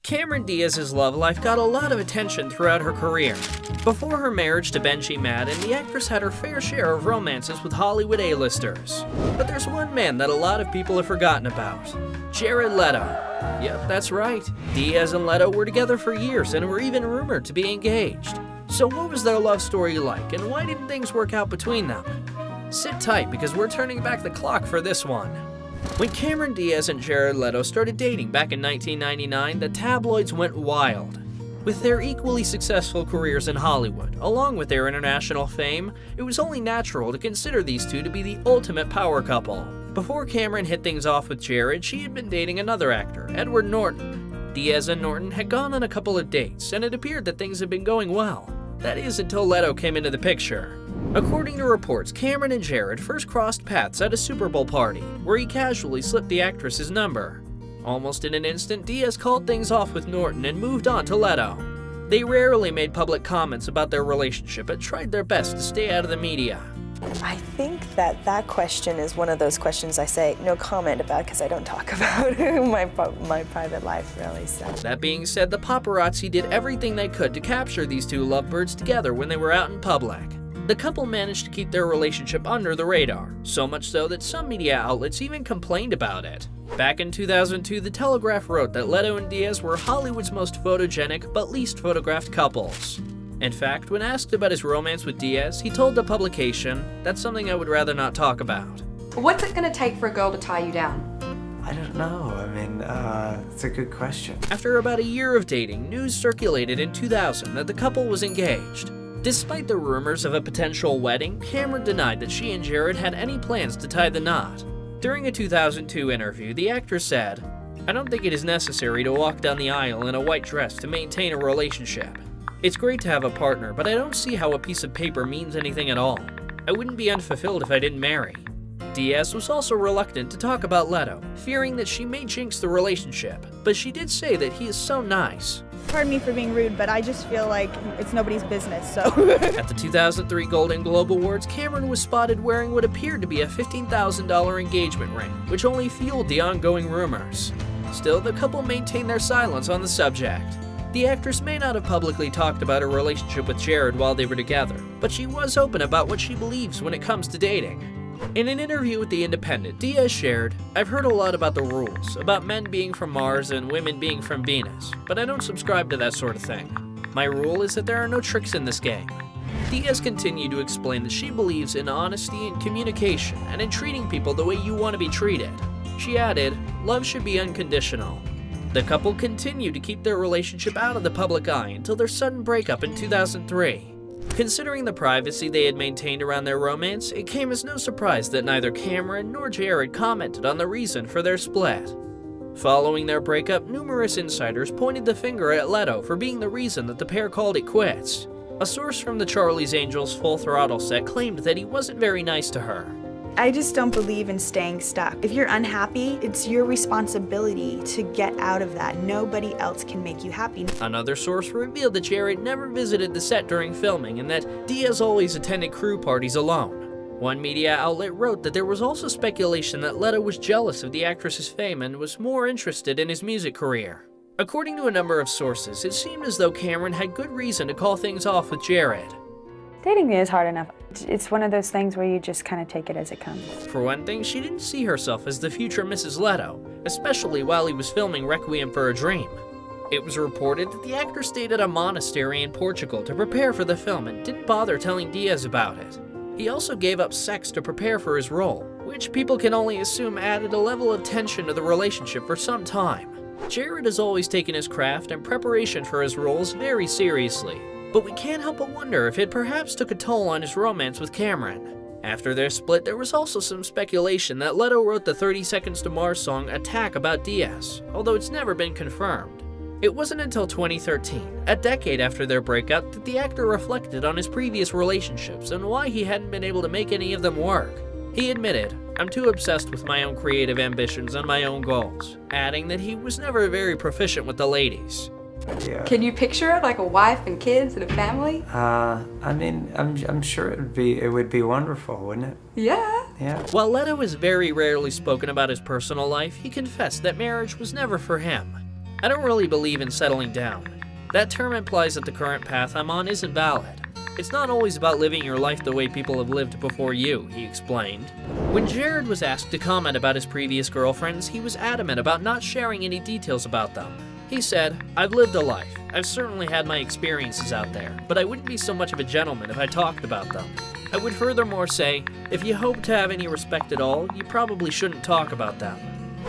Cameron Diaz's love life got a lot of attention throughout her career. Before her marriage to Benji Madden, the actress had her fair share of romances with Hollywood A-listers. But there's one man that a lot of people have forgotten about: Jared Leto. Yep, that's right. Diaz and Leto were together for years and were even rumored to be engaged. So what was their love story like, and why didn't things work out between them? Sit tight, because we're turning back the clock for this one. When Cameron Diaz and Jared Leto started dating back in 1999, the tabloids went wild. With their equally successful careers in Hollywood, along with their international fame, it was only natural to consider these two to be the ultimate power couple. Before Cameron hit things off with Jared, she had been dating another actor, Edward Norton. Diaz and Norton had gone on a couple of dates, and it appeared that things had been going well. That is, until Leto came into the picture. According to reports, Cameron and Jared first crossed paths at a Super Bowl party, where he casually slipped the actress's number. Almost in an instant, Diaz called things off with Norton and moved on to Leto. They rarely made public comments about their relationship and tried their best to stay out of the media. I think that question is one of those questions I say no comment about, because I don't talk about my private life, really. So. That being said, the paparazzi did everything they could to capture these two lovebirds together when they were out in public. The couple managed to keep their relationship under the radar, so much so that some media outlets even complained about it. Back in 2002, The Telegraph wrote that Leto and Diaz were Hollywood's most photogenic but least photographed couples. In fact, when asked about his romance with Diaz, he told the publication, "That's something I would rather not talk about." What's it gonna take for a girl to tie you down? I don't know. I mean, it's a good question. After about a year of dating, news circulated in 2000 that the couple was engaged. Despite the rumors of a potential wedding, Cameron denied that she and Jared had any plans to tie the knot. During a 2002 interview, the actress said, "I don't think it is necessary to walk down the aisle in a white dress to maintain a relationship. It's great to have a partner, but I don't see how a piece of paper means anything at all. I wouldn't be unfulfilled if I didn't marry." Diaz was also reluctant to talk about Leto, fearing that she may jinx the relationship, but she did say that he is so nice. Pardon me for being rude, but I just feel like it's nobody's business, so. At the 2003 Golden Globe Awards, Cameron was spotted wearing what appeared to be a $15,000 engagement ring, which only fueled the ongoing rumors. Still, the couple maintained their silence on the subject. The actress may not have publicly talked about her relationship with Jared while they were together, but she was open about what she believes when it comes to dating. In an interview with The Independent, Diaz shared, "I've heard a lot about the rules, about men being from Mars and women being from Venus, but I don't subscribe to that sort of thing. My rule is that there are no tricks in this game." Diaz continued to explain that she believes in honesty and communication and in treating people the way you want to be treated. She added, "Love should be unconditional." The couple continued to keep their relationship out of the public eye until their sudden breakup in 2003. Considering the privacy they had maintained around their romance, it came as no surprise that neither Cameron nor Jared commented on the reason for their split. Following their breakup, numerous insiders pointed the finger at Leto for being the reason that the pair called it quits. A source from the Charlie's Angels Full Throttle set claimed that he wasn't very nice to her. I just don't believe in staying stuck. If you're unhappy, it's your responsibility to get out of that. Nobody else can make you happy. Another source revealed that Jared never visited the set during filming and that Diaz always attended crew parties alone. One media outlet wrote that there was also speculation that Leto was jealous of the actress's fame and was more interested in his music career. According to a number of sources, it seemed as though Cameron had good reason to call things off with Jared. Dating is hard enough. It's one of those things where you just kind of take it as it comes. For one thing, she didn't see herself as the future Mrs. Leto, especially while he was filming Requiem for a Dream. It was reported that the actor stayed at a monastery in Portugal to prepare for the film and didn't bother telling Diaz about it. He also gave up sex to prepare for his role, which people can only assume added a level of tension to the relationship for some time. Jared has always taken his craft and preparation for his roles very seriously, but we can't help but wonder if it perhaps took a toll on his romance with Cameron. After their split, there was also some speculation that Leto wrote the 30 Seconds to Mars song Attack about Diaz, although it's never been confirmed. It wasn't until 2013, a decade after their breakup, that the actor reflected on his previous relationships and why he hadn't been able to make any of them work. He admitted, "I'm too obsessed with my own creative ambitions and my own goals," adding that he was never very proficient with the ladies. Yeah. Can you picture it, like a wife and kids and a family? I mean, I'm sure it would be wonderful, wouldn't it? Yeah. Yeah. While Leto has very rarely spoken about his personal life, he confessed that marriage was never for him. I don't really believe in settling down. That term implies that the current path I'm on isn't valid. It's not always about living your life the way people have lived before you, he explained. When Jared was asked to comment about his previous girlfriends, he was adamant about not sharing any details about them. He said, "I've lived a life. I've certainly had my experiences out there, but I wouldn't be so much of a gentleman if I talked about them. I would furthermore say, if you hope to have any respect at all, you probably shouldn't talk about them."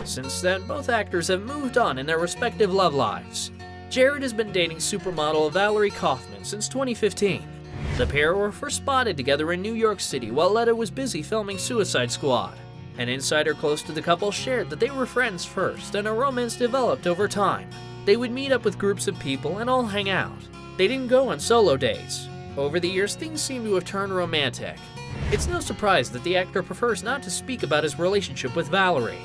Since then, both actors have moved on in their respective love lives. Jared has been dating supermodel Valerie Kaufman since 2015. The pair were first spotted together in New York City while Leto was busy filming Suicide Squad. An insider close to the couple shared that they were friends first and a romance developed over time. They would meet up with groups of people and all hang out. They didn't go on solo dates. Over the years, things seem to have turned romantic. It's no surprise that the actor prefers not to speak about his relationship with Valerie.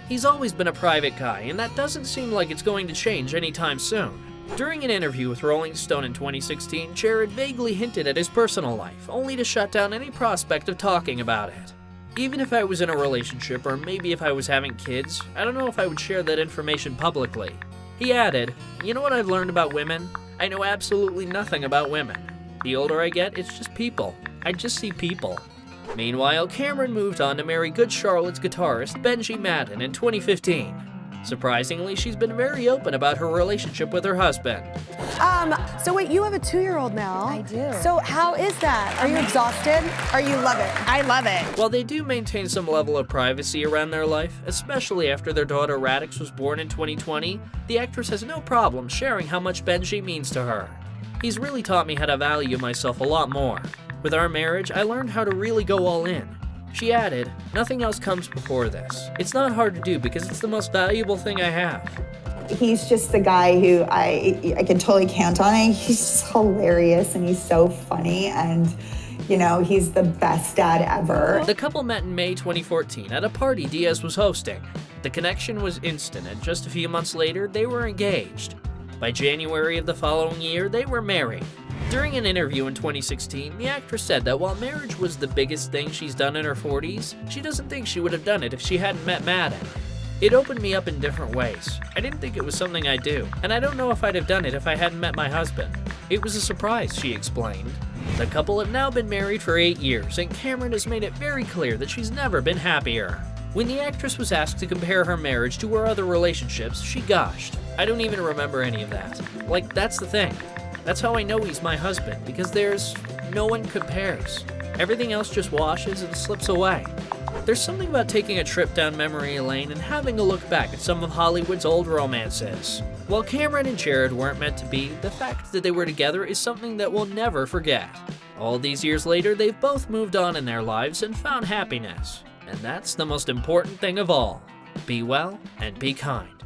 He's always been a private guy, and that doesn't seem like it's going to change anytime soon. During an interview with Rolling Stone in 2016, Jared vaguely hinted at his personal life, only to shut down any prospect of talking about it. "Even if I was in a relationship, or maybe if I was having kids, I don't know if I would share that information publicly." He added, "You know what I've learned about women? I know absolutely nothing about women. The older I get, it's just people. I just see people." Meanwhile, Cameron moved on to marry Good Charlotte's guitarist Benji Madden in 2015. Surprisingly, she's been very open about her relationship with her husband. So wait, you have a 2-year-old now. I do. So how is that? Are you exhausted? Or you love it? I love it. While they do maintain some level of privacy around their life, especially after their daughter Radix was born in 2020, the actress has no problem sharing how much Benji means to her. "He's really taught me how to value myself a lot more. With our marriage, I learned how to really go all in." She added, "Nothing else comes before this. It's not hard to do because it's the most valuable thing I have." He's just the guy who I can totally count on. He's just hilarious and he's so funny and, you know, he's the best dad ever. The couple met in May 2014 at a party Diaz was hosting. The connection was instant, and just a few months later, they were engaged. By January of the following year, they were married. During an interview in 2016, the actress said that while marriage was the biggest thing she's done in her 40s, she doesn't think she would have done it if she hadn't met Madden. "It opened me up in different ways. I didn't think it was something I'd do, and I don't know if I'd have done it if I hadn't met my husband. It was a surprise," she explained. The couple have now been married for 8 years, and Cameron has made it very clear that she's never been happier. When the actress was asked to compare her marriage to her other relationships, she gushed, "I don't even remember any of that. Like, that's the thing. That's how I know he's my husband, because no one compares. Everything else just washes and slips away." There's something about taking a trip down memory lane and having a look back at some of Hollywood's old romances. While Cameron and Jared weren't meant to be, the fact that they were together is something that we'll never forget. All these years later, they've both moved on in their lives and found happiness. And that's the most important thing of all. Be well and be kind.